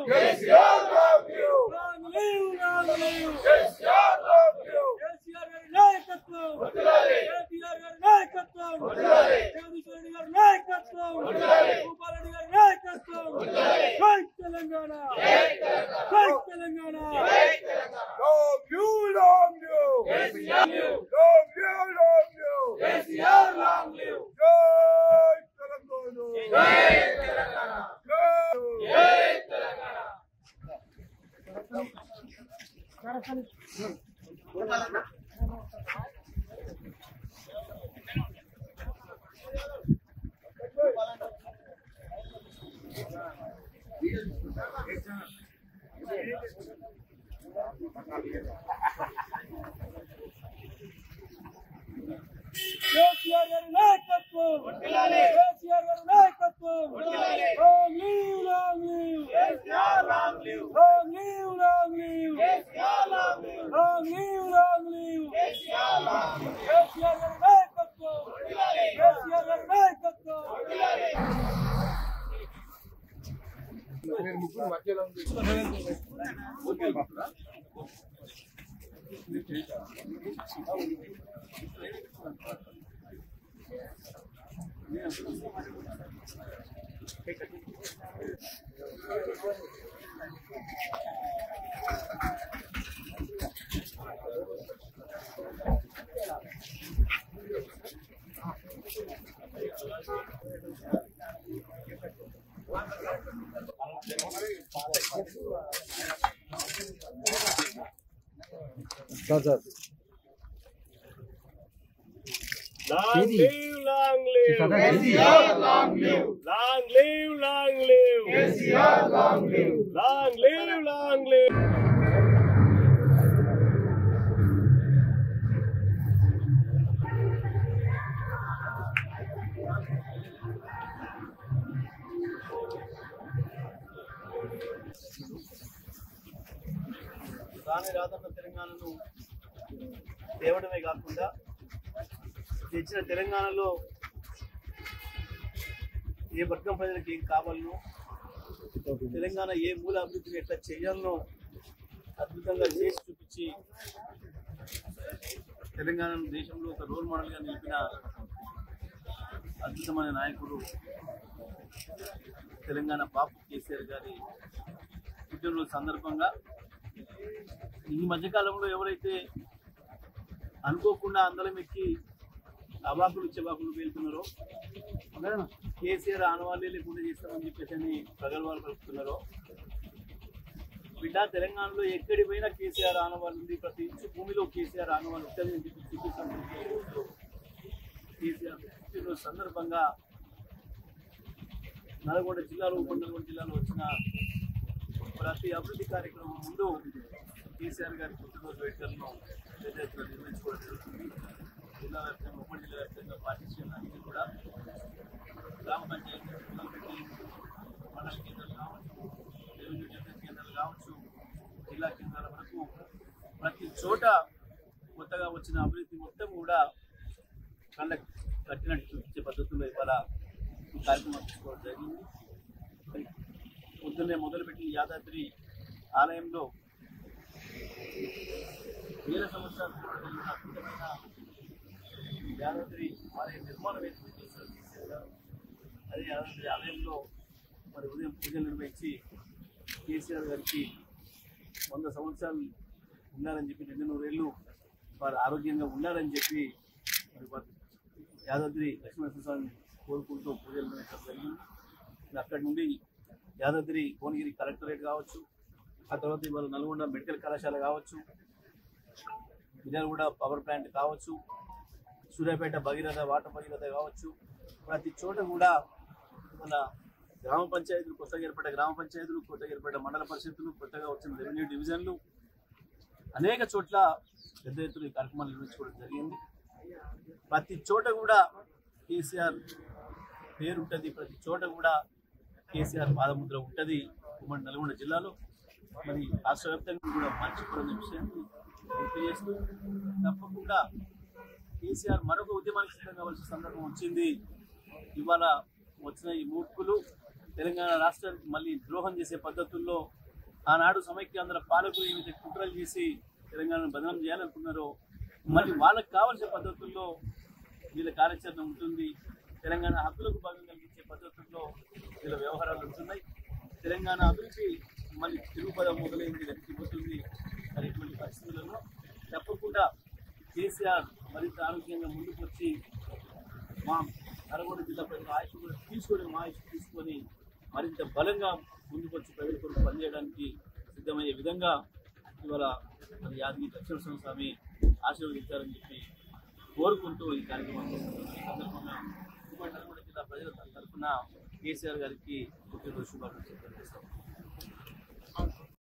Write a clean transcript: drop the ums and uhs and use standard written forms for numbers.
KCR love you. Long live. KCR love you. KCR గారి నాయకత్వం వర్ధిల్లాలి. KCR గారి నాయకత్వం వర్ధిల్లాలి. జగదీశ్వర్ రెడ్డి గారి నాయకత్వం వర్ధిల్లాలి. భూపాల్ రెడ్డి గారి నాయకత్వం వర్ధిల్లాలి. జై తెలంగాణ. జై తెలంగాణ. జై Telangana. Love you. KCR love you. KCR long live. జై తెలంగాణ. జై తెలంగాణ. జై తెలంగాణ. KCR గారి నాయకత్వం వర్ధిల్లాలి. KCR గారి నాయకత్వం వర్ధిల్లాలి. Long live. KCR long live. Long live. KCR long live. Long live. KCR long live. KCR గారి నాయకత్వం వర్ధిల్లాలి. KCR గారి నాయకత్వం వర్ధిల్లాలి. నేను ముగ్గురు మధ్యలో Long live. KCR long live. Long live. KCR long live. Long live. రాని రాదన్న తెలంగాణను తేవడమే కాకుండా తెచ్చిన తెలంగాణలో ఏ వర్గం ప్రజలకు ఏం కావాలనో, తెలంగాణ ఏ మూల అభివృద్ధిని ఎట్లా చేయాలనో అద్భుతంగా చేసి చూపించి తెలంగాణను దేశంలో ఒక రోల్ మోడల్గా నిలిపిన అద్భుతమైన నాయకుడు తెలంగాణ బాపు కేసీఆర్ గారి పుట్టినరోజు సందర్భంగా ఈ మధ్యకాలంలో ఎవరైతే అనుకోకుండా అందరం ఎక్కి అవాకులు చెవాకులు వెళ్తున్నారో, కేసీఆర్ ఆనవాళ్ళే లేకుండా చేస్తామని చెప్పేసి ప్రగల్భాలు పలుకుతున్నారో, బిడ్డ తెలంగాణలో ఎక్కడి పోయినా కేసీఆర్ ఆనవాళ్ళు ఉంది, ప్రతి ఇంచు భూమిలో కేసీఆర్ ఆనవాళ్ళు ఉంటుందని చెప్పి చూపిస్తాను. కేసీఆర్ పుట్టినరోజు సందర్భంగా నల్గొండ జిల్లాలో, ఉమ్మడి నల్గొండ జిల్లాలో వచ్చిన ప్రతి అభివృద్ధి కార్యక్రమం ముందు కేసీఆర్ గారి పుట్టినరోజు వేడుకలను పెద్ద ఎత్తున నిర్వహించుకోవడం జరుగుతుంది. జిల్లా వ్యాప్తంగా, ఉమ్మడి జిల్లా వ్యాప్తంగా పార్టీషన్లన్నీ కూడా గ్రామ పంచాయతీ మండల కేంద్రాలు కావచ్చు, రెవెన్యూ డివిజన్ కేంద్రాలు కావచ్చు, జిల్లా కేంద్రాల వరకు ప్రతి చోట కొత్తగా వచ్చిన అభివృద్ధి మొత్తం కూడా కళ్ళకు కట్టినట్టు చూపించే పద్ధతుల్లో ఇవాళ ఈ కార్యక్రమం తీసుకోవడం జరిగింది. పొద్దున్నే మొదలుపెట్టి యాదాద్రి ఆలయంలో వేల సంవత్సరాల జరిగిన అద్భుతమైన యాదాద్రి ఆలయ నిర్మాణం ఏర్పాటు చేశారు. అదే యాదాద్రి ఆలయంలో మరి ఉదయం పూజలు నిర్వహించి కేసీఆర్ గారికి 100 సంవత్సరాలు ఉండాలని చెప్పి, 200 ఏళ్ళు వారు ఆరోగ్యంగా ఉండాలని చెప్పి మరి వారు యాదాద్రి లక్ష్మీనరసింహస్వామిని కోరుకుంటూ పూజలు నిర్వహించడం జరిగింది. అక్కడి నుండి యాదాద్రి భువనగిరి కలెక్టరేట్ కావచ్చు, ఆ తర్వాత ఇవాళ నల్గొండ మెడికల్ కళాశాల కావచ్చు, విజయగూడ పవర్ ప్లాంట్ కావచ్చు, సూర్యాపేట భగీరథ వాటర్ భగీరథ కావచ్చు, ప్రతి చోట కూడా మన గ్రామ పంచాయతీలు, కొత్తగా ఏర్పడ్డ గ్రామ పంచాయతీలు, కొత్తగా ఏర్పడ్డ మండల పరిషత్తులు, కొత్తగా వచ్చిన రెవెన్యూ డివిజన్లు, అనేక చోట్ల పెద్ద ఎత్తున ఈ కార్యక్రమాలు నిర్వహించుకోవడం జరిగింది. ప్రతి చోట కూడా కేసీఆర్ పేరు ఉంటుంది, ప్రతి చోట కూడా కేసీఆర్ పాదముద్ర ఉంటుంది. ఉమ్మడి నల్గొండ జిల్లాలో మరి రాష్ట్ర వ్యాప్తంగా కూడా మర్చిపోయిన విషయాన్ని గుర్తు చేస్తూ తప్పకుండా కేసీఆర్ మరొక ఉద్యమానికి సిద్ధం కావాల్సిన సందర్భం వచ్చింది. ఇవాళ వచ్చిన ఈ మూర్ఖులు తెలంగాణ రాష్ట్రానికి మళ్ళీ ద్రోహం చేసే పద్ధతుల్లో ఆనాడు సమైక్యాంధ్ర పాలకులు ఏమైతే కుట్రలు చేసి తెలంగాణను బదనాం చేయాలనుకున్నారో మళ్ళీ వాళ్ళకి కావాల్సిన పద్ధతుల్లో వీళ్ళ కార్యాచరణ ఉంటుంది. తెలంగాణ హక్కులకు భాగం కలిగించే పద్ధతుల్లో వీళ్ళ వ్యవహారాలు ఉంటున్నాయి. తెలంగాణ అభివృద్ధి మళ్ళీ తిరుగుపదం మొదలైంది వెతికిపోతుంది. మరి ఇటువంటి పరిస్థితులలో తప్పకుండా కేసీఆర్ మరింత ఆరోగ్యంగా ముందుకు వచ్చి మా నల్గొండ జిల్లా ప్రజల ఆయుష్ కూడా తీసుకొని మా ఆయుష్ తీసుకొని మరింత బలంగా ముందుకు వచ్చి ప్రజల కొరకు పనిచేయడానికి సిద్ధమయ్యే విధంగా ఇవాళ మరి యాదగిరి లక్ష్మణ స్వామి ఆశీర్వదించారని చెప్పి కోరుకుంటూ ఈ కార్యక్రమంలో సందర్భంగా ఉమ్మడి నల్గొండ జిల్లా ప్రజల తరఫున కేసీఆర్ గారికి పుట్టినరోజు శుభాకాంక్షలు తెలియజేస్తాం.